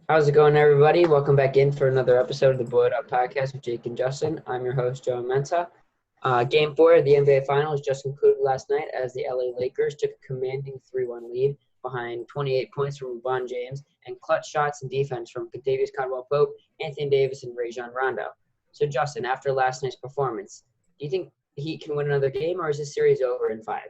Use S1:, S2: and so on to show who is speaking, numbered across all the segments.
S1: How's it going, everybody? Welcome back in for another episode of the Boiled Up Podcast with Jake and Justin. I'm your host, Joe Mensah. Game 4 of the NBA Finals just concluded last night as the LA Lakers took a commanding 3-1 lead behind 28 points from LeBron James and clutch shots and defense from Kentavious Caldwell-Pope, Anthony Davis, and Rajon Rondo. So, Justin, after last night's performance, do you think the Heat can win another game, or is this series over in 5?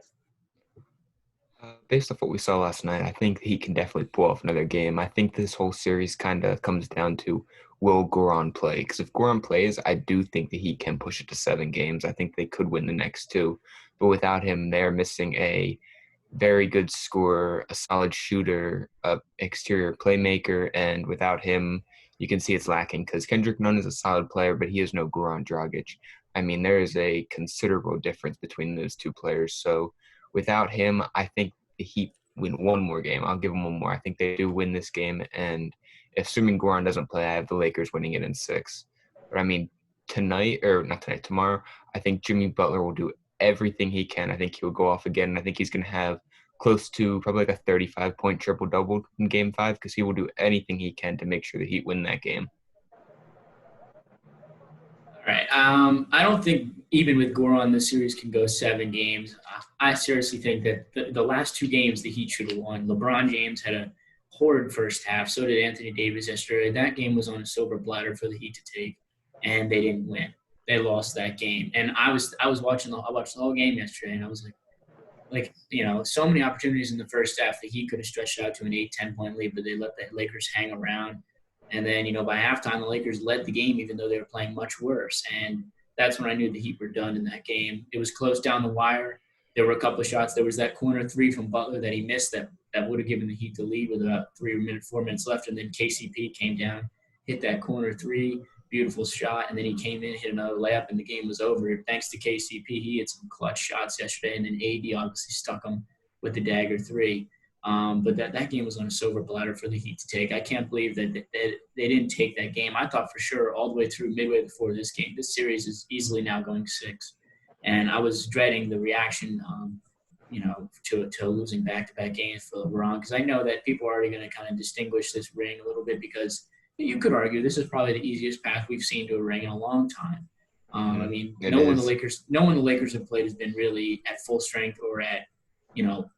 S2: Based off what we saw last night, I think he can definitely pull off another game. I think this whole series kind of comes down to will Goran play? Because if Goran plays, I do think that he can push it to 7 games. I think they could win the next 2. But without him, they're missing a very good scorer, a solid shooter, a exterior playmaker, and without him, you can see it's lacking because Kendrick Nunn is a solid player, but he is no Goran Dragic. I mean, there is a considerable difference between those two players. So without him, I think the Heat win one more game. I'll give them one more. I think they do win this game, and assuming Goran doesn't play, I have the Lakers winning it in 6. But I mean, tomorrow, I think Jimmy Butler will do everything he can. I think he'll go off again, and I think he's going to have close to probably like a 35-point triple-double in Game 5 because he will do anything he can to make sure the Heat win that game.
S3: All right. I don't think even with Goran, the series can go 7 games. I seriously think that the last 2 games the Heat should have won. LeBron James had a horrid first half. So did Anthony Davis yesterday. That game was on a silver platter for the Heat to take, and they didn't win. They lost that game. And I watched the whole game yesterday, and I was like, so many opportunities in the first half. The Heat could have stretched out to an 8-10 point lead, but they let the Lakers hang around. And then, by halftime, the Lakers led the game even though they were playing much worse. And that's when I knew the Heat were done in that game. It was close down the wire. There were a couple of shots. There was that corner 3 from Butler that he missed that would have given the Heat the lead with about 4 minutes left. And then KCP came down, hit that corner 3, beautiful shot. And then he came in, hit another layup, and the game was over. Thanks to KCP, he hit some clutch shots yesterday. And then AD obviously stuck him with the dagger 3. But that game was on a silver platter for the Heat to take. I can't believe that they didn't take that game. I thought for sure all the way through midway before this game, this series is easily now going 6. And I was dreading the reaction, to losing back-to-back games for LeBron because I know that people are already going to kind of distinguish this ring a little bit because you could argue this is probably the easiest path we've seen to a ring in a long time. I mean, no one the Lakers have played has been really at full strength or at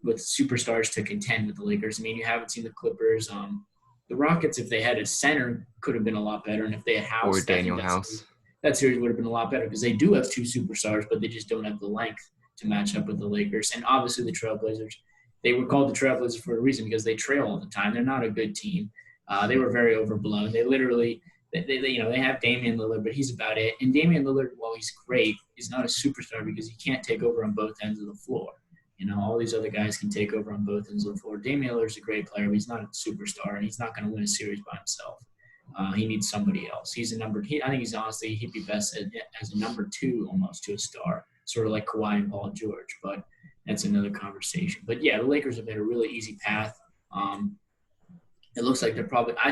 S3: with superstars to contend with the Lakers. I mean, you haven't seen the Clippers. The Rockets, if they had a center, could have been a lot better. And if they had House,
S2: or Daniel House,
S3: that series would have been a lot better because they do have 2 superstars, but they just don't have the length to match up with the Lakers. And obviously the Trailblazers, they were called the Trailblazers for a reason because they trail all the time. They're not a good team. They were very overblown. They literally – they have Damian Lillard, but he's about it. And Damian Lillard, while he's great, is not a superstar because he can't take over on both ends of the floor. All these other guys can take over on both ends of the floor. Damian Lillard's a great player, but he's not a superstar, and he's not going to win a series by himself. He needs somebody else. He's I think he'd be best as a number 2 almost to a star, sort of like Kawhi and Paul George, but that's another conversation. But, yeah, the Lakers have had a really easy path. It looks like they're probably –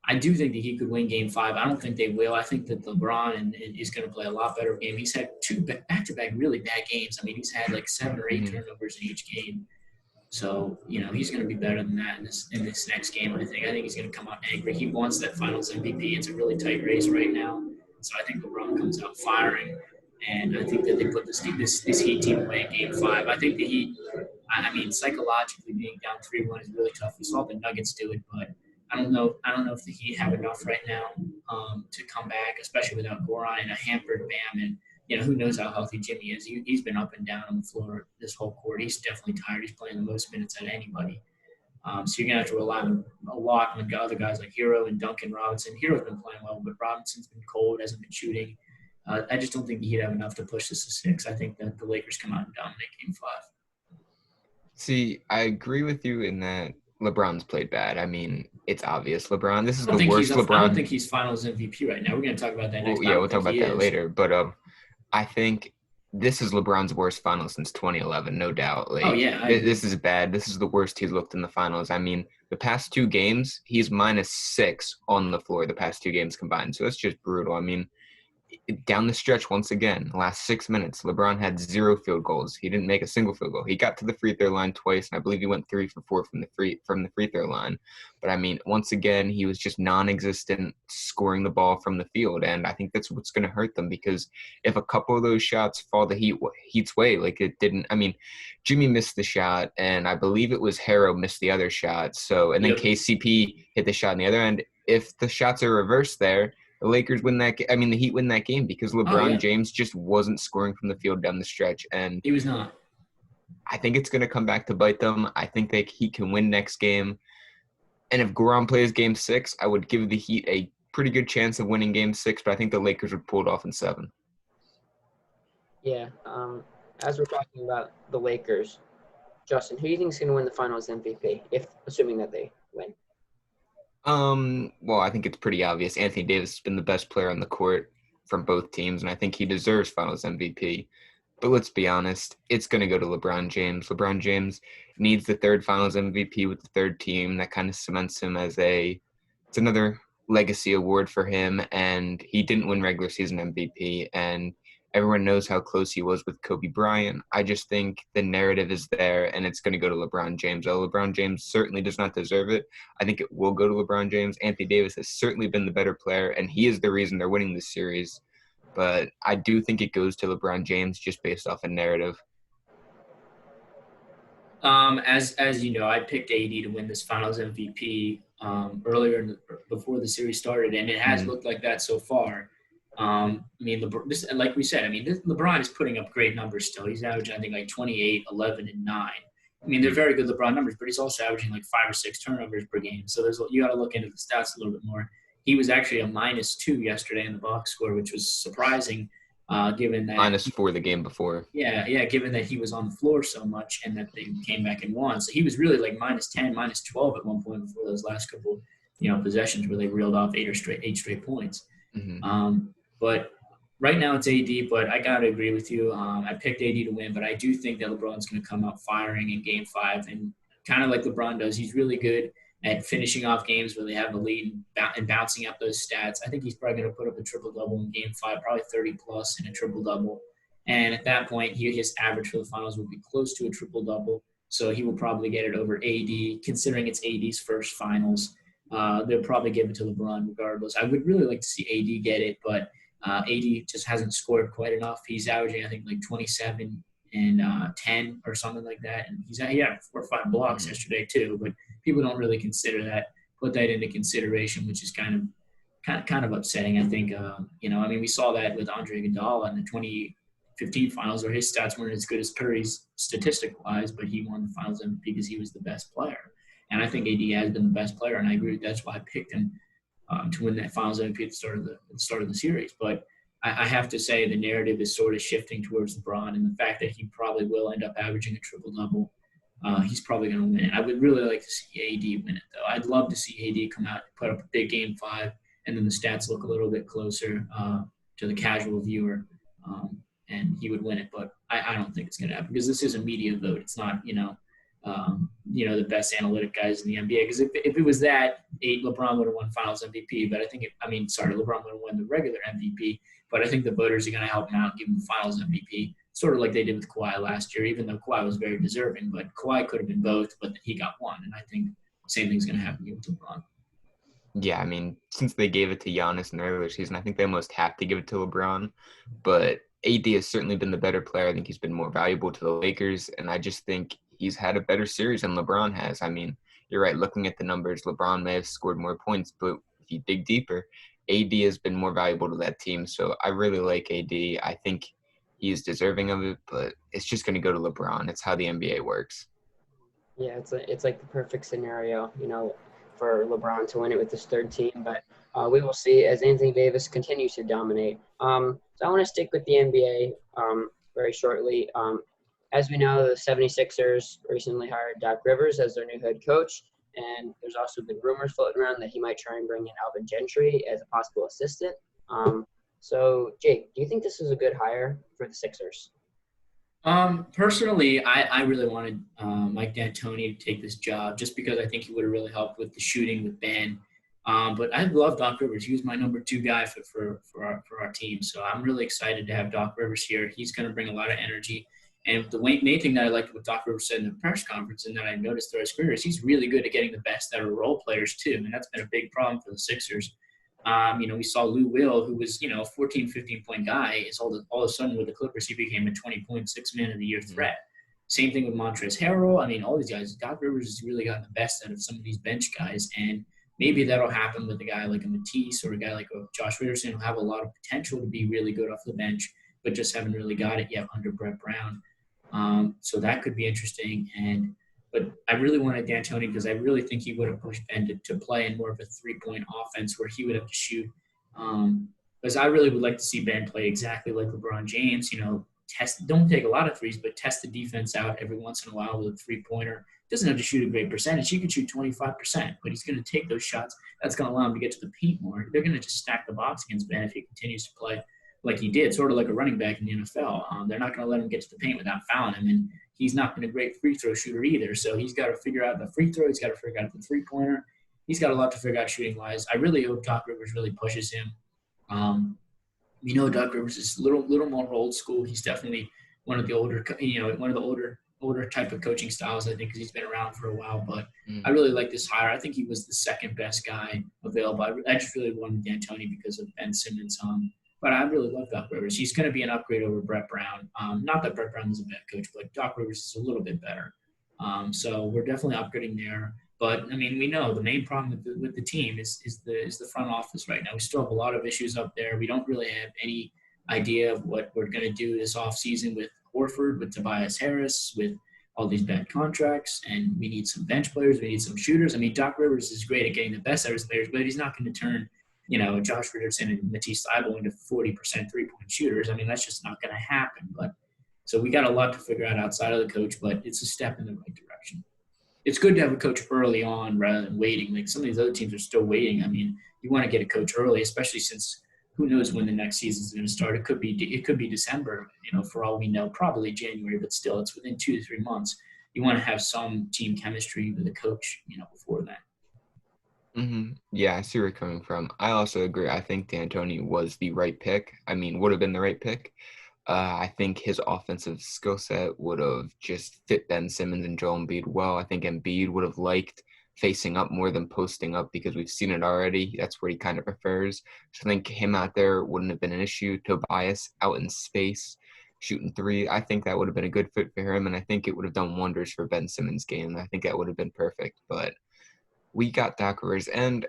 S3: I do think that he could win Game 5. I don't think they will. I think that LeBron is going to play a lot better game. He's had 2 back-to-back really bad games. I mean, he's had like 7 or 8 turnovers in each game. So, he's going to be better than that in this next game, I think. I think he's going to come out angry. He wants that Finals MVP. It's a really tight race right now. So I think LeBron comes out firing. And I think that they put this Heat team away in Game 5. I think the Heat, psychologically being down 3-1 is really tough. We saw the Nuggets do it, but I don't know if the Heat have enough right now to come back, especially without Goran and a hampered Bam. And, who knows how healthy Jimmy is. He's been up and down on the floor this whole quarter. He's definitely tired. He's playing the most minutes out of anybody. So you're going to have to rely a lot on other guys like Hero and Duncan Robinson. Hero's been playing well, but Robinson's been cold, hasn't been shooting. I just don't think the Heat have enough to push this to 6. I think that the Lakers come out and dominate Game 5.
S2: See, I agree with you in that LeBron's played bad. I mean, it's obvious. LeBron, this is the worst LeBron.
S3: I don't think he's Finals MVP right now. We're going to talk about that next time.
S2: Yeah, we'll talk about that later. But I think this is LeBron's worst Finals since 2011, no doubt. This is bad. This is the worst he's looked in the Finals. I mean, the past 2 games, he's -6 on the floor, the past 2 games combined. So it's just brutal. I mean, down the stretch once again, the last 6 minutes, LeBron had 0 field goals. He didn't make a single field goal. He got to the free throw line twice, and I believe he went 3 for 4 from the free throw line. But I mean, once again, he was just non-existent scoring the ball from the field, and I think that's what's going to hurt them, because if a couple of those shots fall the Heat's way, like it didn't. I mean, Jimmy missed the shot, and I believe it was Harrow missed the other shot. So, and then
S3: Yep.
S2: KCP hit the shot on the other end. If the shots are reversed there, the Lakers win that. I mean, the Heat win that game because LeBron James just wasn't scoring from the field down the stretch, and
S3: He was not.
S2: I think it's going to come back to bite them. I think he can win next game, and if Goran plays Game 6, I would give the Heat a pretty good chance of winning Game 6, but I think the Lakers would pull it off in 7.
S1: Yeah. As we're talking about the Lakers, Justin, who do you think is going to win the Finals MVP, assuming that they win?
S2: Well, I think it's pretty obvious. Anthony Davis has been the best player on the court from both teams, and I think he deserves Finals MVP. But let's be honest, it's going to go to LeBron James. LeBron James needs the 3rd Finals MVP with the 3rd team. That kind of cements him as it's another legacy award for him, and he didn't win regular season MVP, and everyone knows how close he was with Kobe Bryant. I just think the narrative is there, and it's going to go to LeBron James. Though LeBron James certainly does not deserve it, I think it will go to LeBron James. Anthony Davis has certainly been the better player, and he is the reason they're winning this series. But I do think it goes to LeBron James just based off a narrative.
S3: As you know, I picked AD to win this Finals MVP earlier before the series started, and it has looked like that so far. I mean, like we said, LeBron is putting up great numbers still. He's averaging, I think, like 28, 11, and 9. I mean, they're very good LeBron numbers, but he's also averaging like 5 or 6 turnovers per game. So you got to look into the stats a little bit more. He was actually a -2 yesterday in the box score, which was surprising, given that
S2: -4 the game before.
S3: Yeah, given that he was on the floor so much and that they came back and won. So he was really like -10, -12 at one point before those last couple, possessions where they reeled off 8 straight points.
S2: Mm-hmm.
S3: But right now it's AD, but I got to agree with you. I picked AD to win, but I do think that LeBron's going to come out firing in Game 5. And kind of like LeBron does, he's really good at finishing off games where they have a lead and bouncing up those stats. I think he's probably going to put up a triple-double in Game 5, probably 30-plus in a triple-double. And at that point, his average for the finals will be close to a triple-double. So he will probably get it over AD, considering it's AD's first finals. They'll probably give it to LeBron regardless. I would really like to see AD get it, but AD just hasn't scored quite enough. He's averaging, I think, like 27 and 10 or something like that. And he had 4 or 5 blocks yesterday too, but people don't really put that into consideration, which is kind of upsetting. I think, we saw that with Andre Iguodala in the 2015 finals, where his stats weren't as good as Curry's statistic-wise, but he won the finals MVP because he was the best player. And I think AD has been the best player, and I agree that's why I picked him to win that finals MVP at the start of the series. But I have to say the narrative is sort of shifting towards LeBron, and the fact that he probably will end up averaging a triple-double. He's probably going to win it. I would really like to see AD win it, though. I'd love to see AD come out and put up a big Game 5, and then the stats look a little bit closer to the casual viewer, and he would win it. But I don't think it's going to happen because this is a media vote. It's not, the best analytic guys in the NBA. Because if it was that, LeBron would have won Finals MVP. But LeBron would have won the regular MVP. But I think the voters are going to help him out and give him Finals MVP, sort of like they did with Kawhi last year, even though Kawhi was very deserving. But Kawhi could have been both, but he got one. And I think the same thing's going to happen with LeBron.
S2: Yeah, since they gave it to Giannis in the earlier season, I think they almost have to give it to LeBron. But AD has certainly been the better player. I think he's been more valuable to the Lakers, and I just think he's had a better series than LeBron has. You're right. Looking at the numbers, LeBron may have scored more points, but if you dig deeper, AD has been more valuable to that team. So I really like AD. I think he's deserving of it, but it's just going to go to LeBron. It's how the NBA works.
S1: Yeah, it's like the perfect scenario, for LeBron to win it with his 3rd team. But we will see as Anthony Davis continues to dominate. So I want to stick with the NBA very shortly. As we know, the 76ers recently hired Doc Rivers as their new head coach. And there's also been rumors floating around that he might try and bring in Alvin Gentry as a possible assistant. So, Jake, do you think this is a good hire for the Sixers?
S3: Personally, I really wanted Mike D'Antoni to take this job just because I think he would have really helped with the shooting with Ben. But I love Doc Rivers. He was my number 2 guy for our team. So I'm really excited to have Doc Rivers here. He's going to bring a lot of energy. And the main thing that I liked what Doc Rivers said in the press conference and that I noticed throughout his career is he's really good at getting the best out of role players too. And that's been a big problem for the Sixers. We saw Lou Will, who was, 14, 15-point guy, is all of a sudden with the Clippers, he became a 20.6 man of the year threat. Same thing with Montrezl Harrell. I mean, all these guys, Doc Rivers has really gotten the best out of some of these bench guys. And maybe that'll happen with a guy like a Matisse or a guy like a Josh Richardson who have a lot of potential to be really good off the bench, but just haven't really got it yet under Brett Brown. So that could be interesting. But I really wanted D'Antoni because I really think he would have pushed Ben to play in more of a three-point offense where he would have to shoot. Because I really would like to see Ben play exactly like LeBron James, don't take a lot of threes, but test the defense out every once in a while with a three-pointer. Doesn't have to shoot a great percentage. He could shoot 25%, but he's going to take those shots. That's going to allow him to get to the paint more. They're going to just stack the box against Ben if he continues to play like he did, sort of like a running back in the NFL. They're not going to let him get to the paint without fouling him, and he's not been a great free throw shooter either. So he's got to figure out the free throw. He's got to figure out the three-pointer. He's got a lot to figure out shooting-wise. I really hope Doc Rivers really pushes him. Doc Rivers is a little more old school. He's definitely one of the older type of coaching styles, I think, because he's been around for a while. But I really like this hire. I think he was the second best guy available. I just really wanted D'Antoni because of Ben Simmons. But I really love Doc Rivers. He's going to be an upgrade over Brett Brown. Not that Brett Brown is a bad coach, but Doc Rivers is a little bit better. So we're definitely upgrading there. But, I mean, we know the main problem with the team is the front office right now. We still have a lot of issues up there. We don't really have any idea of what we're going to do this offseason with Horford, with Tobias Harris, with all these bad contracts. And we need some bench players. We need some shooters. I mean, Doc Rivers is great at getting the best out of his players, but he's not going to turn Josh Richardson and Matisse Thybulle into 40% three-point shooters. I mean, that's just not going to happen. But so we got a lot to figure out outside of the coach, but it's a step in the right direction. It's good to have a coach early on rather than waiting. Like some of these other teams are still waiting. I mean, you want to get a coach early, especially since who knows when the next season is going to start. It could be December, for all we know, probably January, but still it's within 2 to 3 months. You want to have some team chemistry with a coach, before that.
S2: Mm-hmm. Yeah, I see where you're coming from. I also agree. I think D'Antoni was the right pick. I mean, would have been the right pick. I think his offensive skill set would have just fit Ben Simmons and Joel Embiid well. I think Embiid would have liked facing up more than posting up because we've seen it already. That's where he kind of prefers. So I think him out there wouldn't have been an issue. Tobias out in space, shooting three. I think that would have been a good fit for him, and I think it would have done wonders for Ben Simmons' game. I think that would have been perfect, but we got Doc Rivers, and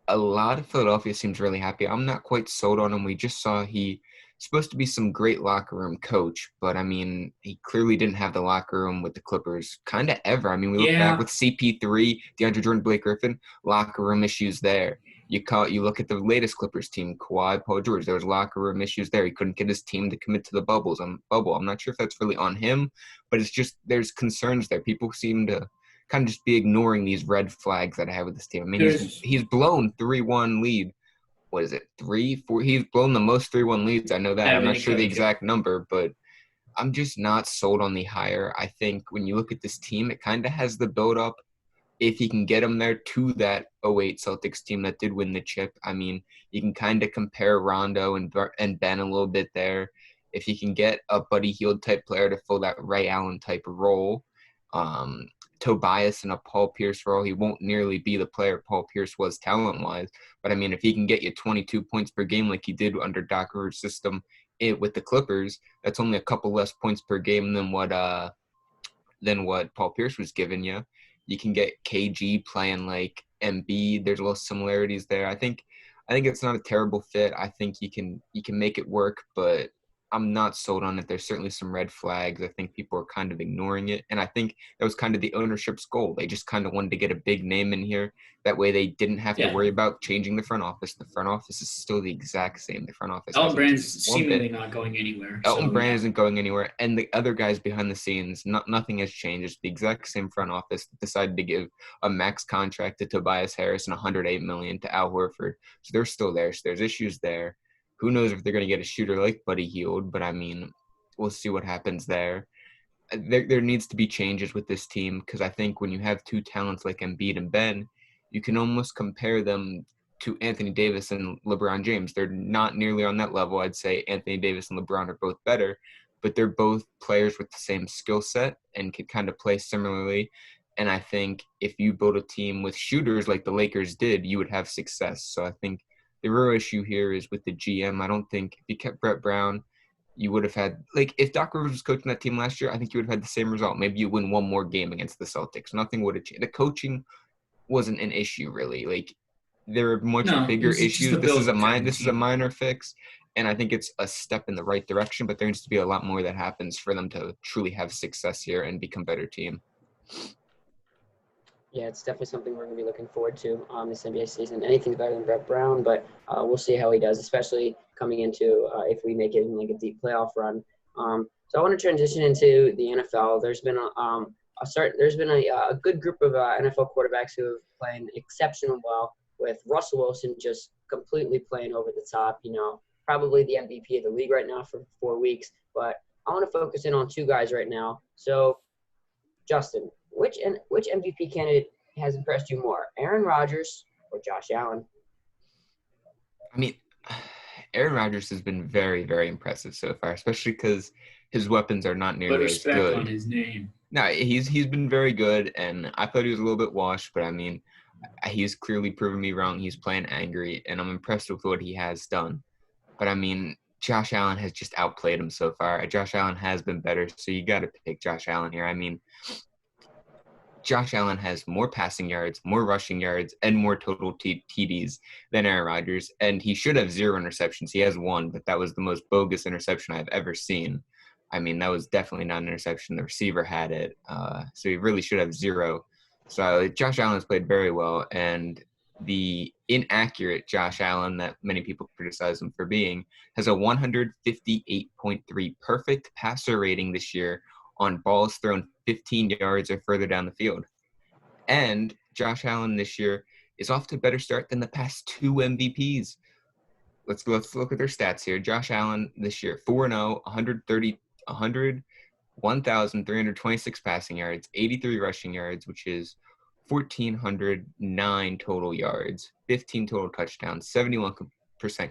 S2: a lot of Philadelphia seems really happy. I'm not quite sold on him. We just saw he's supposed to be some great locker room coach, but, I mean, he clearly didn't have the locker room with the Clippers kind of ever. I mean, we look back with CP3, DeAndre Jordan, Blake Griffin, locker room issues there. You look at the latest Clippers team, Kawhi, Paul George, there was locker room issues there. He couldn't get his team to commit to the bubble. I'm not sure if that's really on him, but it's just there's concerns there. People seem to kind of just be ignoring these red flags that I have with this team. I mean, he's blown 3-1 lead. What is it, 3, 4? He's blown the most 3-1 leads. I know that. I'm not sure the exact number, but I'm just not sold on the hire. I think when you look at this team, it kind of has the build-up. If he can get him there to that 08 Celtics team that did win the chip, I mean, you can kind of compare Rondo and Ben a little bit there. If he can get a Buddy Hield type player to fill that Ray Allen type of role, Tobias in a Paul Pierce role, he won't nearly be the player Paul Pierce was talent-wise. But, I mean, if he can get you 22 points per game like he did under Doc Rivers' system with the Clippers, that's only a couple less points per game than what Paul Pierce was giving you. You can get KG playing like Embiid. There's a little similarities there. I think it's not a terrible fit. I think you can make it work, but I'm not sold on it. There's certainly some red flags. I think people are kind of ignoring it. And I think that was kind of the ownership's goal. They just kind of wanted to get a big name in here. That way they didn't have to worry about changing the front office. The front office is still the exact same. The front office.
S3: Elton Brand's seemingly not going anywhere.
S2: Elton Brand isn't going anywhere. And the other guys behind the scenes, nothing has changed. It's the exact same front office that decided to give a max contract to Tobias Harris and $108 million to Al Horford. So they're still there. So there's issues there. Who knows if they're going to get a shooter like Buddy Hield, but, I mean, we'll see what happens there. There needs to be changes with this team because I think when you have two talents like Embiid and Ben, you can almost compare them to Anthony Davis and LeBron James. They're not nearly on that level. I'd say Anthony Davis and LeBron are both better, but they're both players with the same skill set and could kind of play similarly. And I think if you build a team with shooters like the Lakers did, you would have success. So I think the real issue here is with the GM. I don't think if you kept Brett Brown, you would have had – like if Doc Rivers was coaching that team last year, I think you would have had the same result. Maybe you win one more game against the Celtics. Nothing would have changed. The coaching wasn't an issue really. Like there are much bigger issues. This is a minor fix. And I think it's a step in the right direction, but there needs to be a lot more that happens for them to truly have success here and become a better team.
S1: Yeah, it's definitely something we're going to be looking forward to this NBA season. Anything's better than Brett Brown, but we'll see how he does, especially coming into if we make it in like a deep playoff run. So I want to transition into the NFL. There's been a good group of NFL quarterbacks who have played exceptionally well, with Russell Wilson just completely playing over the top. Probably the MVP of the league right now for 4 weeks. But I want to focus in on two guys right now. So, Justin, which MVP candidate has impressed you more, Aaron Rodgers or Josh Allen?
S2: I mean, Aaron Rodgers has been very, very impressive so far, especially because his weapons are not nearly as good.
S3: Put respect on his name.
S2: No, he's been very good, and I thought he was a little bit washed, but I mean, he's clearly proven me wrong. He's playing angry, and I'm impressed with what he has done. But I mean, Josh Allen has just outplayed him so far. Josh Allen has been better, so you got to pick Josh Allen here. I mean, Josh Allen has more passing yards, more rushing yards, and more total TDs than Aaron Rodgers, and he should have 0 interceptions. He has 1, but that was the most bogus interception I've ever seen. I mean, that was definitely not an interception. The receiver had it, so he really should have 0. So Josh Allen has played very well, and the inaccurate Josh Allen that many people criticize him for being has a 158.3 perfect passer rating this year on balls thrown 15 yards or further down the field. And Josh Allen this year is off to a better start than the past 2 MVPs. Let's look at their stats here. Josh Allen this year, 4-0, 1,326 passing yards, 83 rushing yards, which is 1,409 total yards, 15 total touchdowns, 71%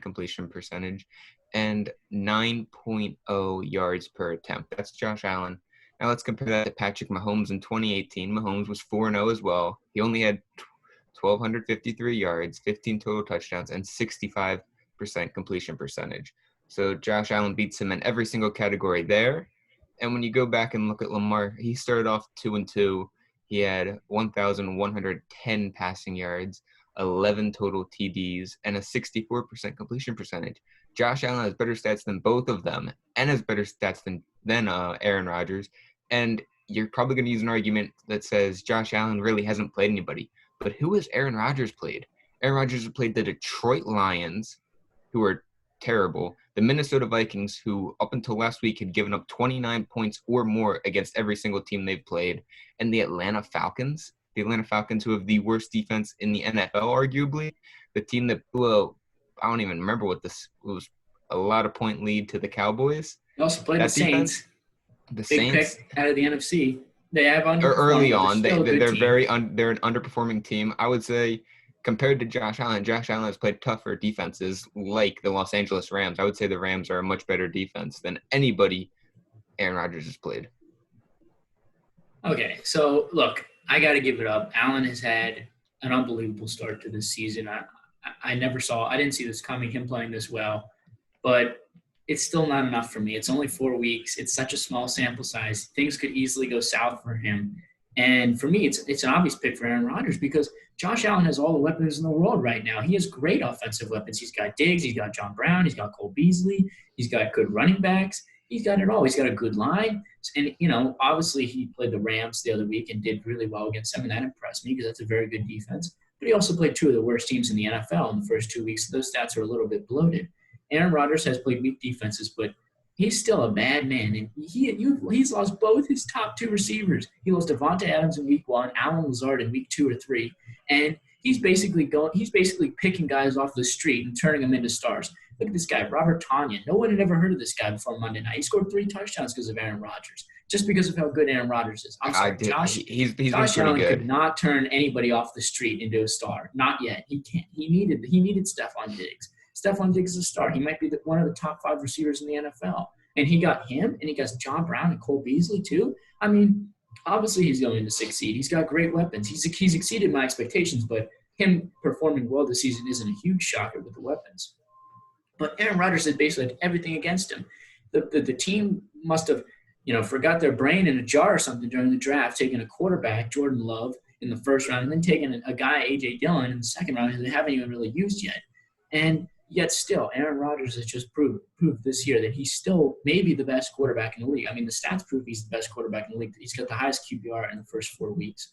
S2: completion percentage, and 9.0 yards per attempt. That's Josh Allen. Now let's compare that to Patrick Mahomes in 2018. Mahomes was 4-0 as well. He only had 1,253 yards, 15 total touchdowns, and 65% completion percentage. So Josh Allen beats him in every single category there. And when you go back and look at Lamar, he started off 2-2. He had 1,110 passing yards, 11 total TDs, and a 64% completion percentage. Josh Allen has better stats than both of them, and has better stats than Aaron Rodgers. And you're probably going to use an argument that says Josh Allen really hasn't played anybody. But who has Aaron Rodgers played? Aaron Rodgers has played the Detroit Lions, who are terrible, the Minnesota Vikings, who up until last week had given up 29 points or more against every single team they've played, and the Atlanta Falcons, who have the worst defense in the NFL, arguably, the team that blew, I don't even remember what this was, a lot of point lead to the Cowboys.
S3: They also played the Saints.
S2: The
S3: Big
S2: Saints
S3: pick out of the NFC. They have underperformed.
S2: Early on, they're an underperforming team. I would say compared to Josh Allen has played tougher defenses like the Los Angeles Rams. I would say the Rams are a much better defense than anybody Aaron Rodgers has played.
S3: Okay, so look, I got to give it up. Allen has had an unbelievable start to this season. I didn't see this coming, him playing this well, but it's still not enough for me. It's only 4 weeks. It's such a small sample size. Things could easily go south for him. And for me, it's an obvious pick for Aaron Rodgers because Josh Allen has all the weapons in the world right now. He has great offensive weapons. He's got Diggs. He's got John Brown. He's got Cole Beasley. He's got good running backs. He's got it all. He's got a good line. And, obviously he played the Rams the other week and did really well against them, and that impressed me because that's a very good defense. But he also played 2 of the worst teams in the NFL in the first 2 weeks. So those stats are a little bit bloated. Aaron Rodgers has played weak defenses, but he's still a bad man, and he's lost both his top 2 receivers. He lost Devonta Adams in week 1, Allen Lazard in week 2 or 3, and he's basically picking guys off the street and turning them into stars. Look at this guy, Robert Tonyan. No one had ever heard of this guy before Monday night. He scored 3 touchdowns because of Aaron Rodgers. just because of how good Aaron Rodgers is. I'm sorry,
S2: he's been
S3: Josh
S2: pretty
S3: Allen
S2: good.
S3: could not turn anybody off the street into a star. Not yet. He can't. He needed Stephon Diggs. Stephon Diggs is a star. He might be one of the top 5 receivers in the NFL. And he got him, and he got John Brown and Cole Beasley too. I mean, obviously he's going to succeed. He's got great weapons. He's exceeded my expectations, but him performing well this season isn't a huge shocker with the weapons. But Aaron Rodgers had basically had everything against him. The team must have, forgot their brain in a jar or something during the draft, taking a quarterback, Jordan Love, in the first round, and then taking a guy, A.J. Dillon, in the second round, who they haven't even really used yet. And yet still, Aaron Rodgers has just proved this year that he's still maybe the best quarterback in the league. I mean, the stats prove he's the best quarterback in the league. He's got the highest QBR in the first 4 weeks.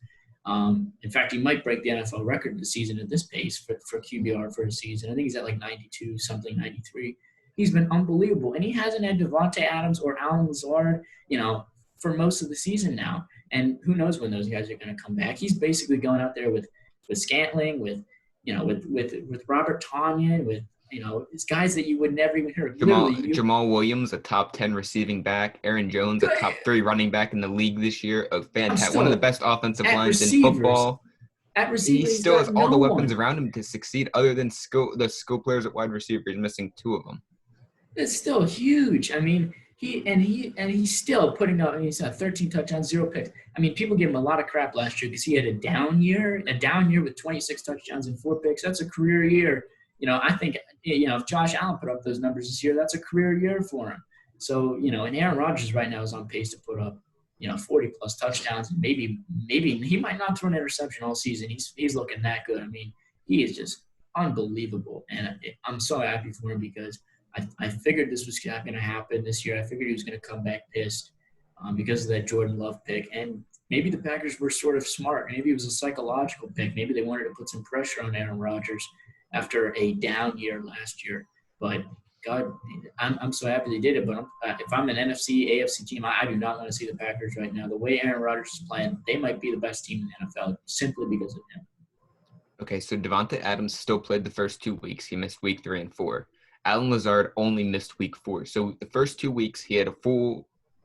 S3: In fact, he might break the NFL record this season at this pace for QBR for a season. I think he's at like 92 something, 93. He's been unbelievable, and he hasn't had Devontae Adams or Allen Lazard, for most of the season now. And who knows when those guys are going to come back? He's basically going out there with Scantling, with Robert Tonyan, with it's guys that you would never even hear.
S2: Jamal Williams, a top 10 receiving back. Aaron Jones, a top 3 running back in the league this year. One of the best offensive lines in football.
S3: At receiver,
S2: he still has all the weapons around him to succeed, other than the skill players at wide receiver. He's missing 2 of them.
S3: It's still huge. I mean, he's still putting up. He's got 13 touchdowns, 0 picks. I mean, people gave him a lot of crap last year because he had a down year with 26 touchdowns and 4 picks. That's a career year. I think, if Josh Allen put up those numbers this year, that's a career year for him. So, and Aaron Rodgers right now is on pace to put up, 40-plus touchdowns. And maybe he might not throw an interception all season. He's looking that good. I mean, he is just unbelievable. And I'm so happy for him because I figured this was going to happen this year. I figured he was going to come back pissed because of that Jordan Love pick. And maybe the Packers were sort of smart. Maybe it was a psychological pick. Maybe they wanted to put some pressure on Aaron Rodgers after a down year last year. But, God, I'm so happy they did it. But if I'm an NFC, AFC team, I do not want to see the Packers right now. The way Aaron Rodgers is playing, they might be the best team in the NFL simply because of him.
S2: Okay, so Devontae Adams still played the first 2 weeks. He missed week 3 and 4. Allen Lazard only missed week 4. So the first 2 weeks, he had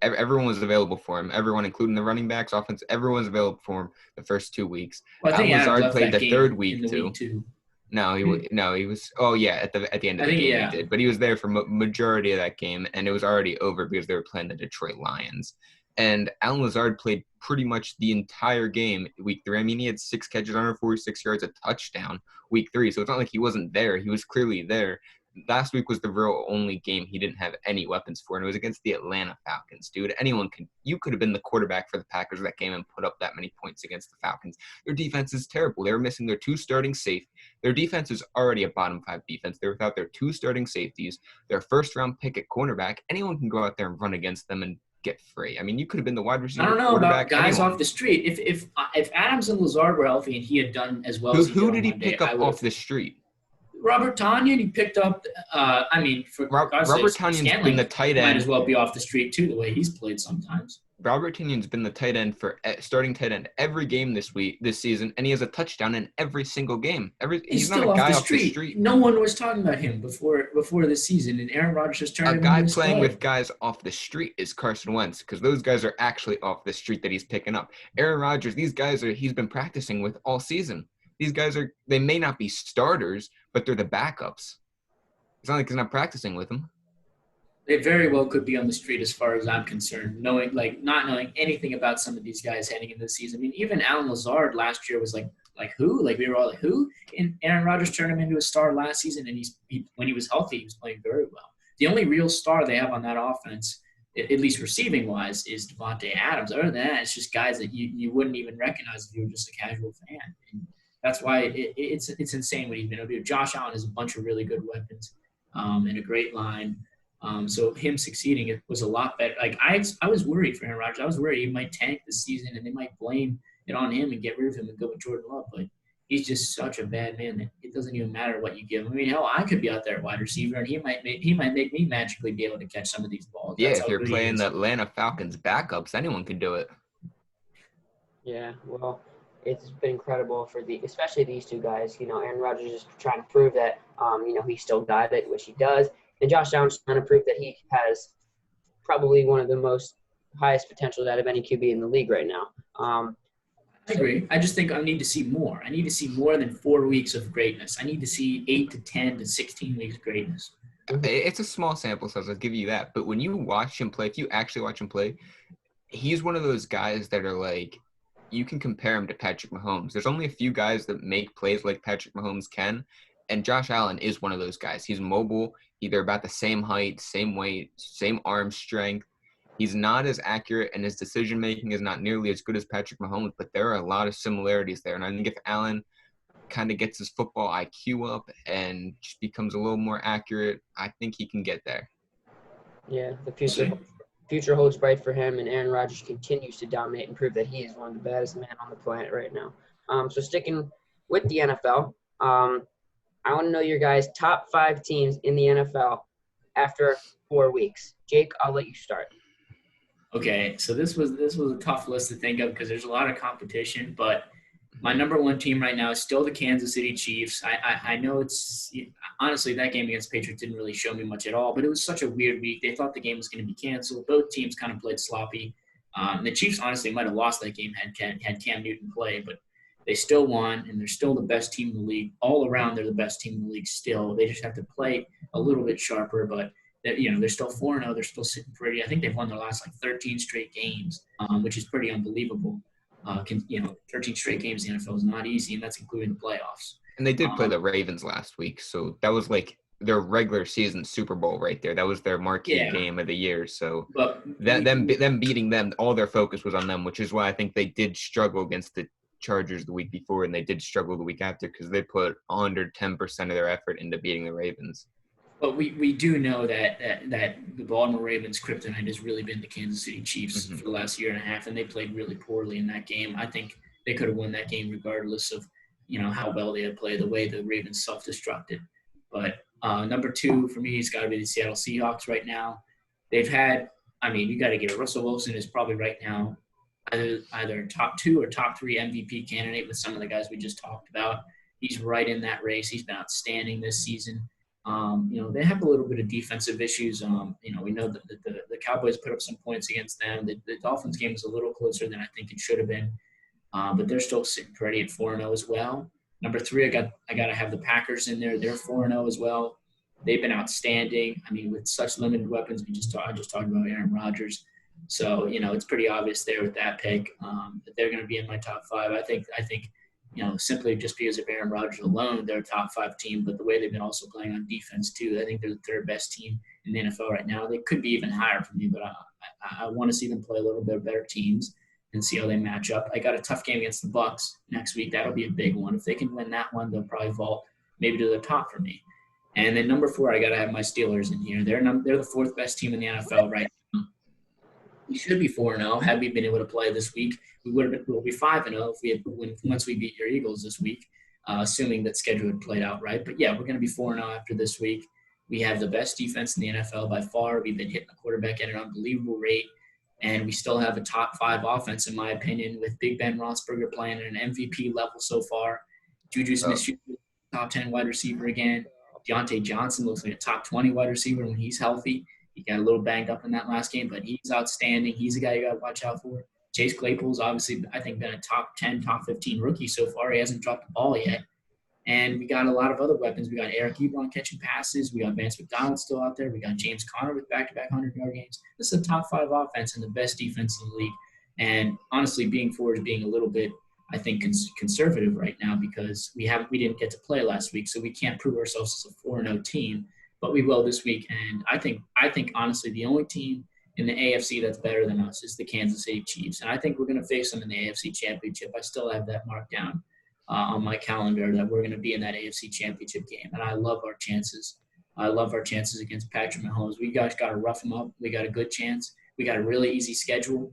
S2: everyone was available for him. Everyone, including the running backs, offense, everyone was available for him the first 2 weeks.
S3: Well,
S2: Allen Lazard played the third week too.
S3: Week 2.
S2: No, he was. Oh yeah, at the end of the game he did, but he was there for majority of that game, and it was already over because they were playing the Detroit Lions. And Allen Lazard played pretty much the entire game week 3. I mean, he had 6 catches, 146 yards, a touchdown week 3. So it's not like he wasn't there. He was clearly there. Last week was the real only game he didn't have any weapons for, and it was against the Atlanta Falcons, dude. You could have been the quarterback for the Packers that game and put up that many points against the Falcons. Their defense is terrible. They were missing their 2 starting safeties. Their defense is already a bottom 5 defense. They're without their 2 starting safeties, their first-round pick at cornerback. Anyone can go out there and run against them and get free. I mean, you could have been the wide receiver.
S3: I don't know about guys off the street. If Adams and Lazard were healthy and he had done as well as he did
S2: who did he pick up off the street?
S3: Robert Tonyan, he picked up. Robert
S2: Tonyan's been the tight end.
S3: Might as well be off the street too, the way he's played sometimes.
S2: Robert Tonyan's been the tight end for starting tight end every game this season, and he has a touchdown in every single game. He's not a guy off the street.
S3: No one was talking about him before this season, and Aaron Rodgers just turned him into
S2: a guy playing with guys off the street is Carson Wentz, because those guys are actually off the street that he's picking up. Aaron Rodgers, these guys he's been practicing with all season. These guys they may not be starters, but they're the backups. It's not like he's not practicing with them.
S3: They very well could be on the street as far as I'm concerned, not knowing anything about some of these guys heading into the season. I mean, even Allen Lazard last year was like who? Like we were all like, who? And Aaron Rodgers turned him into a star last season, and when he was healthy, he was playing very well. The only real star they have on that offense, at least receiving-wise, is Devontae Adams. Other than that, it's just guys that you wouldn't even recognize if you were just a casual fan. And that's why it's insane what he's been able to do. Josh Allen has a bunch of really good weapons and a great line. So him succeeding, it was a lot better. Like I was worried for Aaron Rodgers. I was worried he might tank this season and they might blame it on him and get rid of him and go with Jordan Love. But he's just such a bad man that it doesn't even matter what you give him. I mean, hell, I could be out there at wide receiver and he might make me magically be able to catch some of these balls.
S2: Yeah, if you're playing the Atlanta Falcons backups, anyone can do it.
S1: Yeah, well, it's been incredible especially these 2 guys. Aaron Rodgers is trying to prove that, he still got it, which he does. And Josh Allen's trying to prove that he has probably one of the most highest potential out of any QB in the league right now.
S3: I agree. I just think I need to see more. I need to see more than 4 weeks of greatness. I need to see 8 to 10 to 16 weeks of greatness.
S2: It's a small sample size, I'll give you that. But when you watch him play, if you actually watch him play, he's one of those guys that are like, you can compare him to Patrick Mahomes. There's only a few guys that make plays like Patrick Mahomes can, and Josh Allen is one of those guys. He's mobile. They're about the same height, same weight, same arm strength. He's not as accurate, and his decision-making is not nearly as good as Patrick Mahomes, but there are a lot of similarities there. And I think if Allen kind of gets his football IQ up and just becomes a little more accurate, I think he can get there.
S1: Yeah, the future holds bright for him, and Aaron Rodgers continues to dominate and prove that he is one of the baddest men on the planet right now. So sticking with the NFL, I want to know your guys' top 5 teams in the NFL after 4 weeks. Jake, I'll let you start.
S3: Okay, so this was a tough list to think of because there's a lot of competition, but my number 1 team right now is still the Kansas City Chiefs. I know it's – honestly, that game against Patriots didn't really show me much at all, but it was such a weird week. They thought the game was going to be canceled. Both teams kind of played sloppy. The Chiefs honestly might have lost that game had Cam Newton play, but they still won, and they're still the best team in the league. All around, they're the best team in the league still. They just have to play a little bit sharper, but they're still 4-0. They're still sitting pretty. I think they've won their last 13 straight games, which is pretty unbelievable. 13 straight games in the NFL is not easy, and that's including the playoffs.
S2: And they did play the Ravens last week, so that was like their regular season Super Bowl right there. That was their marquee game of the year. So them beating them, all their focus was on them, which is why I think they did struggle against the Chargers the week before, and they did struggle the week after because they put 110% of their effort into beating the Ravens.
S3: But we do know that the Baltimore Ravens' kryptonite has really been the Kansas City Chiefs for the last year and a half, and they played really poorly in that game. I think they could have won that game regardless of how well they had played, the way the Ravens self-destructed. But number 2 for me has got to be the Seattle Seahawks right now. They've had – you got to give it. Russell Wilson is probably right now either top 2 or top 3 MVP candidate with some of the guys we just talked about. He's right in that race. He's been outstanding this season. They have a little bit of defensive issues. We know that the Cowboys put up some points against them. The Dolphins game was a little closer than I think it should have been, but they're still sitting pretty at 4-0 as well. Number 3, I got to have the Packers in there. They're 4-0 as well. They've been outstanding. With such limited weapons, I just talked about Aaron Rodgers. So it's pretty obvious there with that pick that they're going to be in my top 5. I think. Simply just because of Aaron Rodgers alone, they're a top 5 team. But the way they've been also playing on defense too, I think they're the 3rd best team in the NFL right now. They could be even higher for me, but I want to see them play a little bit better teams and see how they match up. I got a tough game against the Bucs next week. That'll be a big one. If they can win that one, they'll probably vault maybe to the top for me. And then number 4, I got to have my Steelers in here. They're the 4th best team in the NFL right now. We should be 4-0 had we been able to play this week. We'll be 5-0 once we beat your Eagles this week, assuming that schedule had played out right. But yeah, we're going to be 4-0 after this week. We have the best defense in the NFL by far. We've been hitting the quarterback at an unbelievable rate, and we still have a top 5 offense in my opinion, with Big Ben Roethlisberger playing at an MVP level so far. Juju Smith-Schuster, top 10 wide receiver again. Deontay Johnson looks like a top 20 wide receiver when he's healthy. He got a little banged up in that last game, but he's outstanding. He's a guy you got to watch out for. Chase Claypool's obviously, I think, been a top 10, top 15 rookie so far. He hasn't dropped the ball yet. And we got a lot of other weapons. We got Eric Ebron catching passes. We got Vance McDonald still out there. We got James Conner with back-to-back 100-yard games. This is a top 5 offense and the best defense in the league. And honestly, being 4 is being a little bit, I think, conservative right now because we didn't get to play last week, so we can't prove ourselves as a 4-0 team. But we will this week. And I think honestly, the only team in the AFC that's better than us is the Kansas City Chiefs. And I think we're going to face them in the AFC Championship. I still have that marked down on my calendar that we're going to be in that AFC Championship game. And I love our chances. I love our chances against Patrick Mahomes. We guys got to rough them up. We got a good chance. We got a really easy schedule.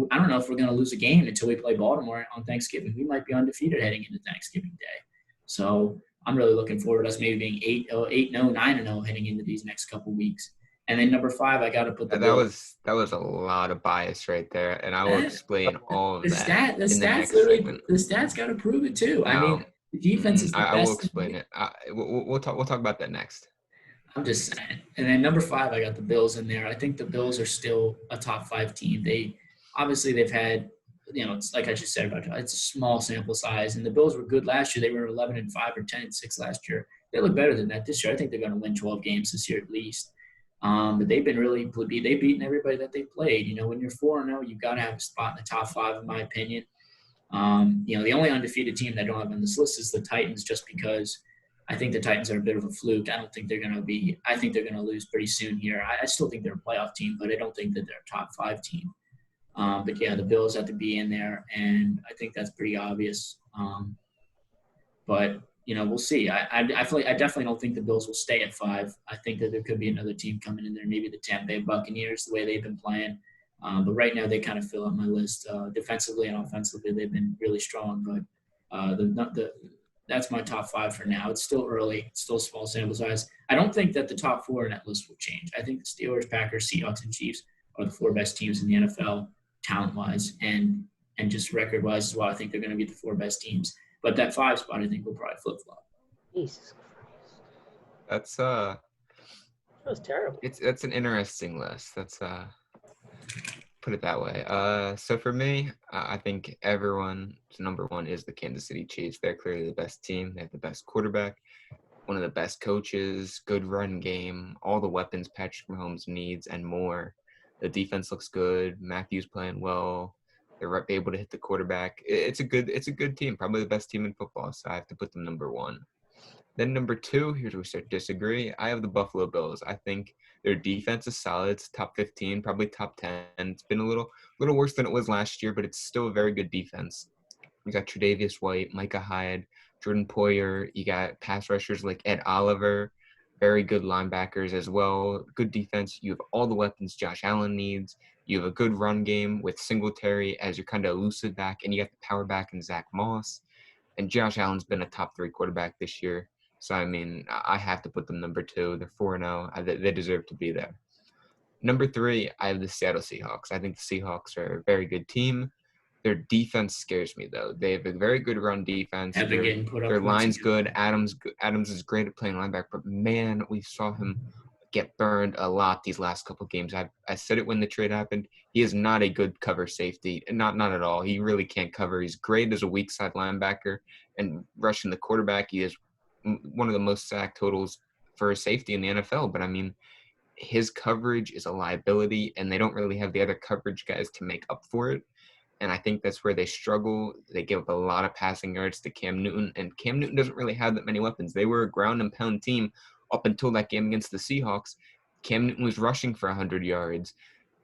S3: I don't know if we're going to lose a game until we play Baltimore on Thanksgiving. We might be undefeated heading into Thanksgiving Day. So I'm really looking forward to us maybe being 8-0, 9-0 heading into these next couple weeks. And then number 5, I got to put the
S2: that was a lot of bias right there, and I will explain all of that.
S3: The stats got to prove it too. The defense is the best.
S2: I will explain it. We'll talk about that next.
S3: I'm just saying. And then number 5, I got the Bills in there. I think the Bills are still a top 5 team. They've had, it's like I just said about it's a small sample size, and the Bills were good last year. They were 11-5 or 10-6 last year. They look better than that this year. I think they're going to win 12 games this year at least. But they've been they've beaten everybody that they played. When you're 4-0, you've got to have a spot in the top 5, in my opinion. The only undefeated team that I don't have on this list is the Titans, just because I think the Titans are a bit of a fluke. I think they're going to lose pretty soon here. I still think they're a playoff team, but I don't think that they're a top 5 team. But yeah, the Bills have to be in there, and I think that's pretty obvious. But we'll see. I definitely don't think the Bills will stay at 5. I think that there could be another team coming in there, maybe the Tampa Bay Buccaneers, the way they've been playing. But right now, they kind of fill up my list. Defensively and offensively, they've been really strong. But that's my top 5 for now. It's still early. It's still a small sample size. I don't think that the top 4 in that list will change. I think the Steelers, Packers, Seahawks, and Chiefs are the 4 best teams in the NFL, talent-wise, and just record-wise as well. I think they're going to be the 4 best teams. But that 5 spot, I think, will probably flip-flop.
S1: Jesus Christ.
S2: That's
S1: That was terrible.
S2: That's an interesting list. That's put it that way. So for me, I think everyone's number 1 is the Kansas City Chiefs. They're clearly the best team. They have the best quarterback, one of the best coaches, good run game, all the weapons Patrick Mahomes needs and more. The defense looks good. Matthew's playing well. They're able to hit the quarterback. It's a good team, probably the best team in football. So I have to put them number 1. Then number 2, here's where we start to disagree. I have the Buffalo Bills. I think their defense is solid. It's top 15, probably top 10. It's been a little worse than it was last year, but it's still a very good defense. You got Tre'Davious White, Micah Hyde, Jordan Poyer. You got pass rushers like Ed Oliver, very good linebackers as well. Good defense. You have all the weapons Josh Allen needs. You have a good run game with Singletary as your kind of elusive back, and you got the power back in Zach Moss. And Josh Allen's been a top 3 quarterback this year. So, I mean, I have to put them number 2. They're 4-0. They deserve to be there. Number 3, I have the Seattle Seahawks. I think the Seahawks are a very good team. Their defense scares me, though. They have a very good run defense. Their line's good. Adams is great at playing linebacker, but, man, we saw him get burned a lot these last couple of games. I said it when the trade happened. He is not a good cover safety. Not at all. He really can't cover. He's great as a weak side linebacker and rushing the quarterback. He is one of the most sack totals for a safety in the NFL. But, I mean, his coverage is a liability, and they don't really have the other coverage guys to make up for it. And I think that's where they struggle. They give up a lot of passing yards to Cam Newton, and Cam Newton doesn't really have that many weapons. They were a ground and pound team up until that game against the Seahawks. Cam Newton was rushing for 100 yards.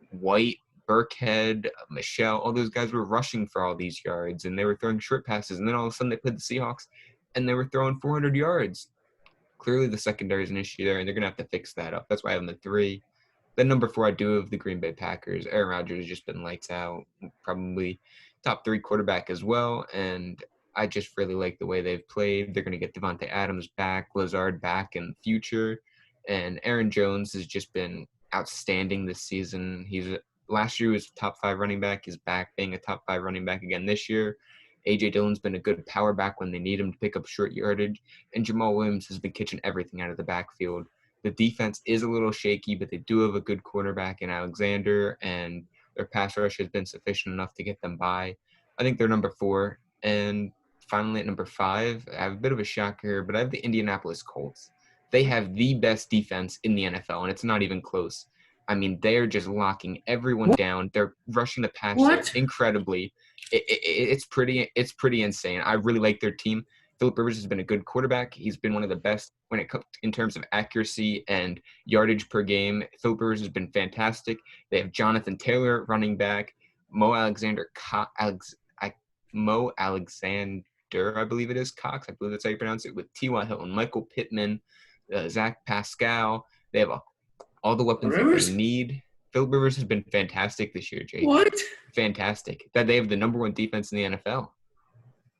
S2: White, Burkhead, Michelle, all those guys were rushing for all these yards, and they were throwing short passes. And then all of a sudden they played the Seahawks, and they were throwing 400 yards. Clearly the secondary is an issue there, and they're going to have to fix that up. That's why I have them at 3. Then number 4, I do have the Green Bay Packers. Aaron Rodgers has just been lights out, probably top 3 quarterback as well, and I just really like the way they've played. They're going to get Devontae Adams back, Lazard back in the future, and Aaron Jones has just been outstanding this season. Last year was top 5 running back. He's back being a top 5 running back again this year. A.J. Dillon's been a good power back when they need him to pick up short yardage, and Jamal Williams has been catching everything out of the backfield. The defense is a little shaky, but they do have a good quarterback in Alexander, and their pass rush has been sufficient enough to get them by. I think they're number 4. And finally, at number 5, I have a bit of a shocker here, but I have the Indianapolis Colts. They have the best defense in the NFL, and it's not even close. I mean, they're just locking everyone down. They're rushing the passer incredibly. It's pretty insane. I really like their team. Phillip Rivers has been a good quarterback. He's been one of the best when it comes in terms of accuracy and yardage per game. Phillip Rivers has been fantastic. They have Jonathan Taylor running back, Mo Alexander, I believe it is, Cox. I believe that's how you pronounce it, with T.Y. Hilton, Michael Pittman, Zach Pascal. They have all the weapons that they need. Phillip Rivers has been fantastic this year, Jake.
S3: What?
S2: Fantastic. That they have the number 1 defense in the NFL.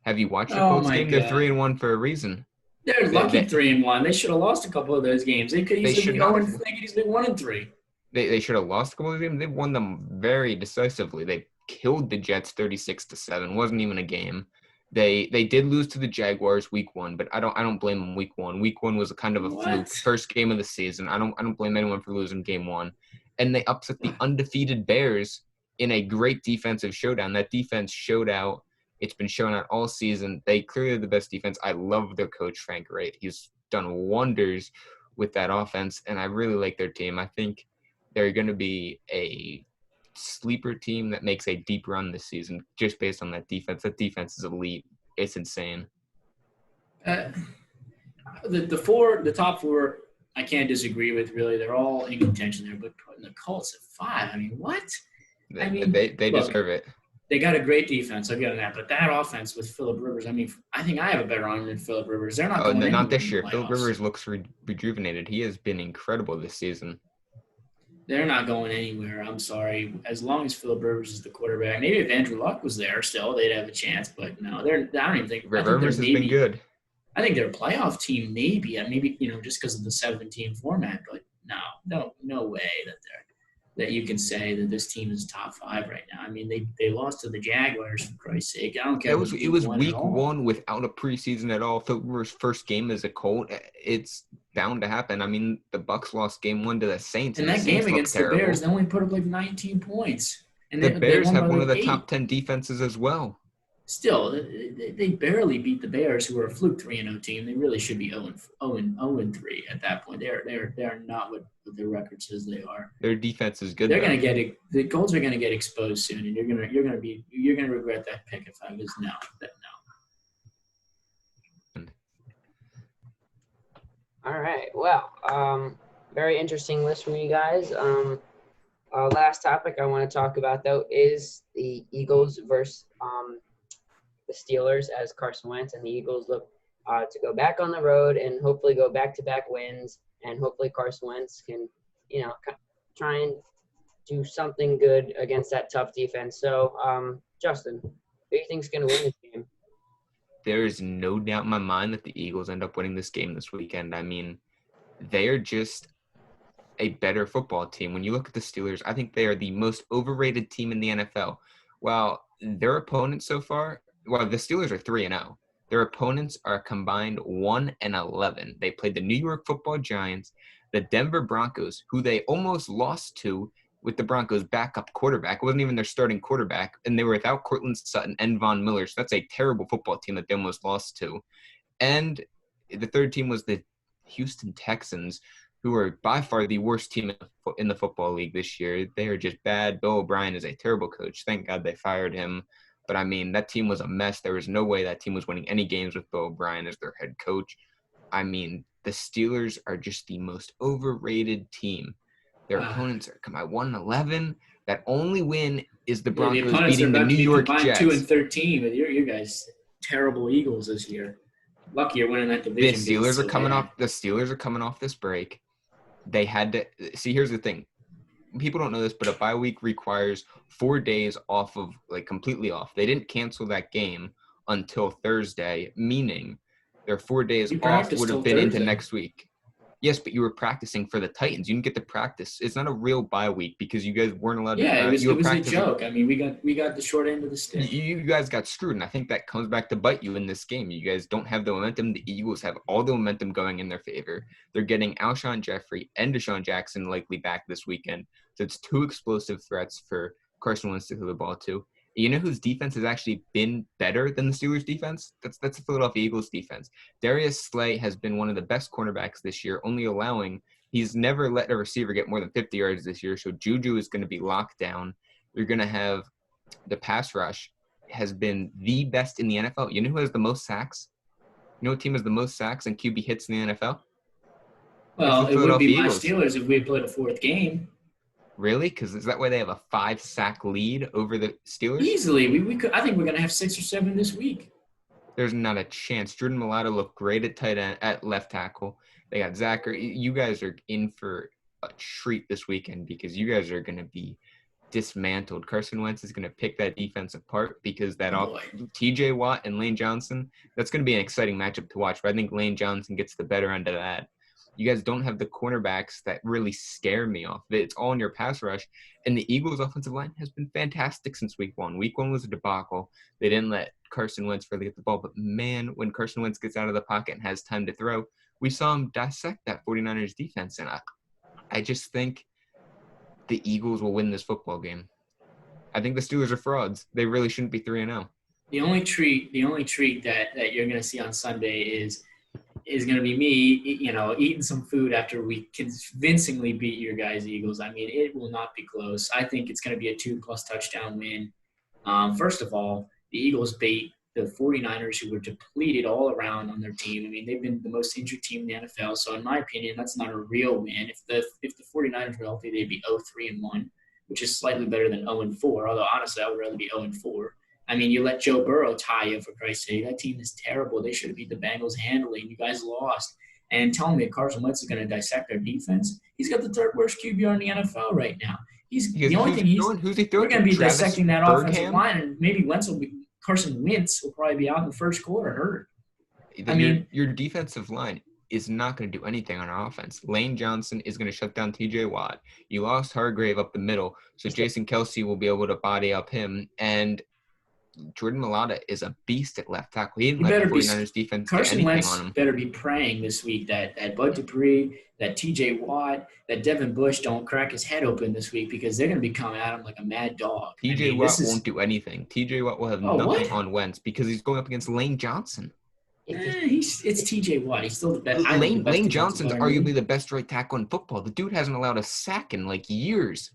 S2: Have you watched the Colts game? They're 3-1 for a reason.
S3: They're lucky 3-1. They should have lost a couple of those games. They could easily be 1-3.
S2: They should have lost a couple of games. They won them very decisively. They killed the Jets 36-7. Wasn't even a game. They did lose to the Jaguars week 1, but I don't blame them week 1. Week 1 was a kind of a fluke. First game of the season. I don't blame anyone for losing game 1. And they upset the undefeated Bears in a great defensive showdown. That defense showed out. It's been shown out all season. They clearly are the best defense. I love their coach, Frank Wright. He's done wonders with that offense, and I really like their team. I think they're going to be a sleeper team that makes a deep run this season just based on that defense. That defense is elite. It's insane.
S3: The top 4, I can't disagree with, really. They're all in contention there, but putting the Colts at 5, I mean, what?
S2: They deserve it.
S3: They got a great defense. I'll give them that. But that offense with Phillip Rivers, I mean, I think I have a better arm than Phillip Rivers. They're not going anywhere.
S2: Not this year. Phillip Rivers looks rejuvenated. He has been incredible this season.
S3: They're not going anywhere. I'm sorry. As long as Phillip Rivers is the quarterback, maybe if Andrew Luck was there still, they'd have a chance. But no, I don't even think
S2: Rivers has been good.
S3: I think they're a playoff team, maybe. Maybe just because of the 7-team format. But no way that you can say that this team is top 5 right now. I mean, they lost to the Jaguars, for Christ's sake. I don't care.
S2: It was week 1 without a preseason at all. Phillip Rivers' first game as a Colt. It's bound to happen. I mean, the Bucs lost game 1 to the Saints.
S3: And that game against the Bears, they only put up like 19 points. And
S2: the Bears have one of the top 10 defenses as well.
S3: Still, they barely beat the Bears, who are a fluke 3-0 team. They really should be 0-3 at that point. They're not what their record says they are.
S2: Their defense is good.
S3: They're going to get it. The Colts are going to get exposed soon, and you're going to regret that pick if I was no.
S1: All right. Well, very interesting list from you guys. Last topic I want to talk about, though, is the Eagles versus the Steelers, as Carson Wentz and the Eagles look to go back on the road and hopefully go back-to-back wins, and hopefully Carson Wentz can, try and do something good against that tough defense. So, Justin, who do you think is going to win this game?
S2: There is no doubt in my mind that the Eagles end up winning this game this weekend. I mean, they are just a better football team. When you look at the Steelers, I think they are the most overrated team in the NFL. While their opponents so far, the Steelers are 3-0. Their opponents are combined 1-11. They played the New York Football Giants, the Denver Broncos, who they almost lost to with the Broncos' backup quarterback. It wasn't even their starting quarterback, and they were without Cortland Sutton and Von Miller. So that's a terrible football team that they almost lost to. And the third team was the Houston Texans, who are by far the worst team in the football league this year. They are just bad. Bill O'Brien is a terrible coach. Thank God they fired him. But, I mean, that team was a mess. There was no way that team was winning any games with Bill O'Brien as their head coach. I mean, the Steelers are just the most overrated team. Their opponents are 1-11. That only win is the Broncos beating the New York Jets.
S3: 2-13 with your guys' terrible Eagles this year. Lucky you're winning that division.
S2: The Steelers are coming off this break. They had to – see, here's the thing. People don't know this, but a bye week requires 4 days off of – completely off. They didn't cancel that game until Thursday, meaning their 4 days off would have been into next week. Yes, but you were practicing for the Titans. You didn't get to practice. It's not a real bye week because you guys weren't allowed to practice.
S3: Yeah, it was a joke. I mean, we got the short end of the stick.
S2: You guys got screwed, and I think that comes back to bite you in this game. You guys don't have the momentum. The Eagles have all the momentum going in their favor. They're getting Alshon Jeffrey and Deshaun Jackson likely back this weekend. So it's 2 explosive threats for Carson Wentz to throw the ball to. You know whose defense has actually been better than the Steelers' defense? That's the Philadelphia Eagles' defense. Darius Slay has been one of the best cornerbacks this year, he's never let a receiver get more than 50 yards this year, so Juju is going to be locked down. You're going to have the pass rush has been the best in the NFL. You know who has the most sacks? You know what team has the most sacks and QB hits in the NFL?
S3: Well, it would be my Steelers if we had played a 4th game.
S2: Really? Because is that why they have a 5-sack lead over the Steelers?
S3: Easily. We could. I think we're going to have 6 or 7 this week.
S2: There's not a chance. Jordan Mailata looked great at tight end, at left tackle. They got Zachary. You guys are in for a treat this weekend because you guys are going to be dismantled. Carson Wentz is going to pick that defense apart because T.J. Watt and Lane Johnson, that's going to be an exciting matchup to watch. But I think Lane Johnson gets the better end of that. You guys don't have the cornerbacks that really scare me off. It's all in your pass rush. And the Eagles' offensive line has been fantastic since week one. Week one was a debacle. They didn't let Carson Wentz really get the ball. But, man, when Carson Wentz gets out of the pocket and has time to throw, we saw him dissect that 49ers defense. And I just think the Eagles will win this football game. I think the Steelers are frauds. They really shouldn't be 3-0.
S3: The only treat that you're going to see on Sunday is going to be me, eating some food after we convincingly beat your guys' Eagles. I mean, it will not be close. I think it's going to be a 2+ touchdown win. First of all, the Eagles beat the 49ers, who were depleted all around on their team. I mean, they've been the most injured team in the NFL. So in my opinion, that's not a real win. If the 49ers were healthy, they'd be 0-3-1, which is slightly better than 0-4. Although honestly, I would rather be 0-4. I mean, you let Joe Burrow tie you, for Christ's sake. That team is terrible. They should have beat the Bengals handily, and you guys lost. And telling me Carson Wentz is going to dissect their defense, he's got the third worst QBR in the NFL right now.
S2: Who's he throwing?
S3: We're going to be dissecting that offensive line, and maybe Carson Wentz will probably be out in the first quarter hurt.
S2: Your defensive line is not going to do anything on offense. Lane Johnson is going to shut down T.J. Watt. You lost Hargrave up the middle, so Jason Kelce will be able to body up him, and Jordan Mailata is a beast at left tackle. He didn't let the 49ers defense get anything
S3: Wentz
S2: on him.
S3: Better be praying this week that Bud Dupree, that T.J. Watt, that Devin Bush don't crack his head open this week, because they're going to be coming at him like a mad dog.
S2: T.J. Watt won't do anything. T.J. Watt will have nothing on Wentz because he's going up against Lane Johnson.
S3: It's T.J. Watt. He's still the best.
S2: Lane Johnson's arguably the best right tackle in football. The dude hasn't allowed a sack in like years.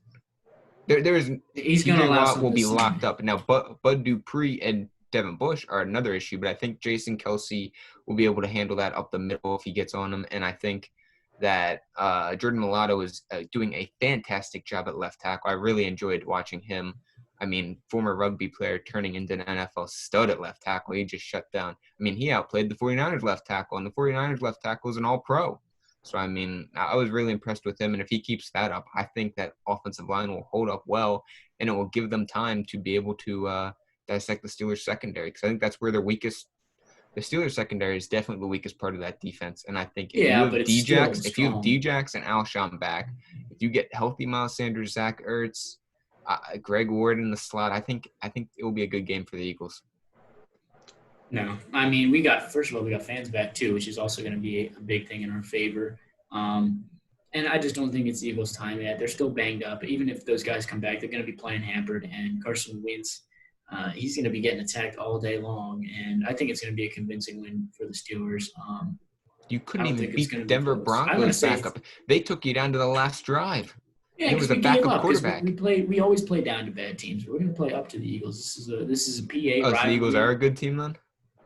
S2: He's going to Watt will be locked up. Now, Bud Dupree and Devin Bush are another issue, but I think Jason Kelce will be able to handle that up the middle if he gets on him. And I think that Jordan Mailata is doing a fantastic job at left tackle. I really enjoyed watching him. I mean, former rugby player turning into an NFL stud at left tackle. He just shut down. I mean, he outplayed the 49ers left tackle, and the 49ers left tackle is an all-pro. So, I mean, I was really impressed with him. And if he keeps that up, I think that offensive line will hold up well, and it will give them time to be able to dissect the Steelers secondary. Because I think that's where they're weakest. The Steelers secondary is definitely the weakest part of that defense. And I think if you have Djax and Alshon back, if you get healthy Miles Sanders, Zach Ertz, Greg Ward in the slot, I think it will be a good game for the Eagles.
S3: No, I mean, we got fans back too, which is also going to be a big thing in our favor. And I just don't think it's the Eagles' time yet. They're still banged up. Even if those guys come back, they're going to be playing hampered. And Carson Wentz, he's going to be getting attacked all day long. And I think it's going to be a convincing win for the Steelers.
S2: You couldn't even beat Denver Broncos backup. They took you down to the last drive.
S3: Yeah,
S2: it was a backup quarterback.
S3: We always play down to bad teams. We're going to play up to the Eagles. This is a PA.
S2: So the Eagles are a good team then?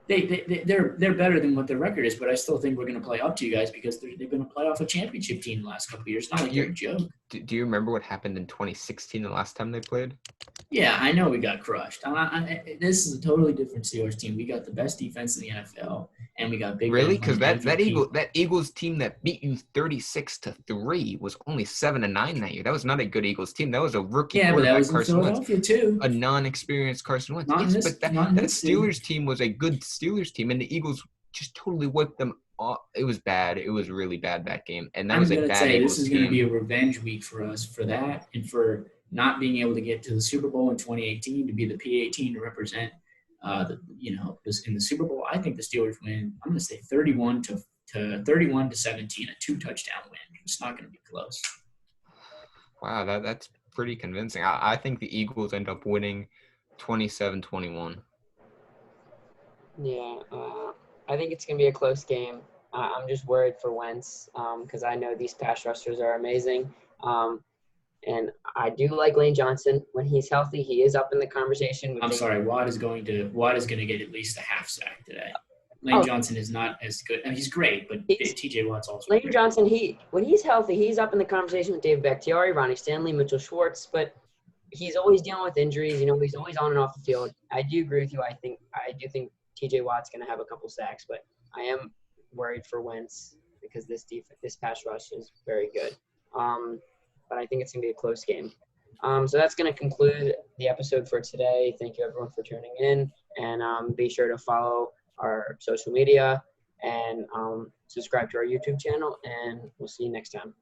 S3: They're better than what their record is, but I still think we're going to play up to you guys because they've been a playoff championship team the last couple of years. Not like you're a joke.
S2: Do you remember what happened in 2016, the last time they played?
S3: Yeah, I know we got crushed. This is a totally different Steelers team. We got the best defense in the NFL, and we got big.
S2: Really? Because that Eagles team that beat you 36-3 was only 7-9 that year. That was not a good Eagles team. That was a rookie quarterback,
S3: but that was
S2: Carson
S3: in Philadelphia
S2: Wentz,
S3: too.
S2: a non-experienced Carson Wentz. But that Steelers team was a good Steelers team, and the Eagles just totally whipped them off. It was bad. It was really bad that game, and that was a bad Eagles team.
S3: This is going to be a revenge week for us for that, and for not being able to get to the Super Bowl in 2018 to be the P18 to represent, in the Super Bowl. I think the Steelers win. I'm going to say 31-17, a 2-touchdown win. It's not going to be close.
S2: Wow, that's pretty convincing. I think the Eagles end up winning 27-21.
S1: Yeah, I think it's going to be a close game. I'm just worried for Wentz because I know these pass rushers are amazing. And I do like Lane Johnson. When he's healthy, he is up in the conversation.
S3: Watt is going to get at least a half sack today. Lane Johnson is not as good. I mean, he's great, but T.J. Watt's also
S1: Lane
S3: great.
S1: Johnson, when he's healthy, he's up in the conversation with David Bakhtiari, Ronnie Stanley, Mitchell Schwartz, but he's always dealing with injuries. He's always on and off the field. I do agree with you. I do think T.J. Watt's going to have a couple sacks, but I am worried for Wentz because this pass rush is very good. But I think it's going to be a close game. So that's going to conclude the episode for today. Thank you, everyone, for tuning in. And be sure to follow our social media and subscribe to our YouTube channel, and we'll see you next time.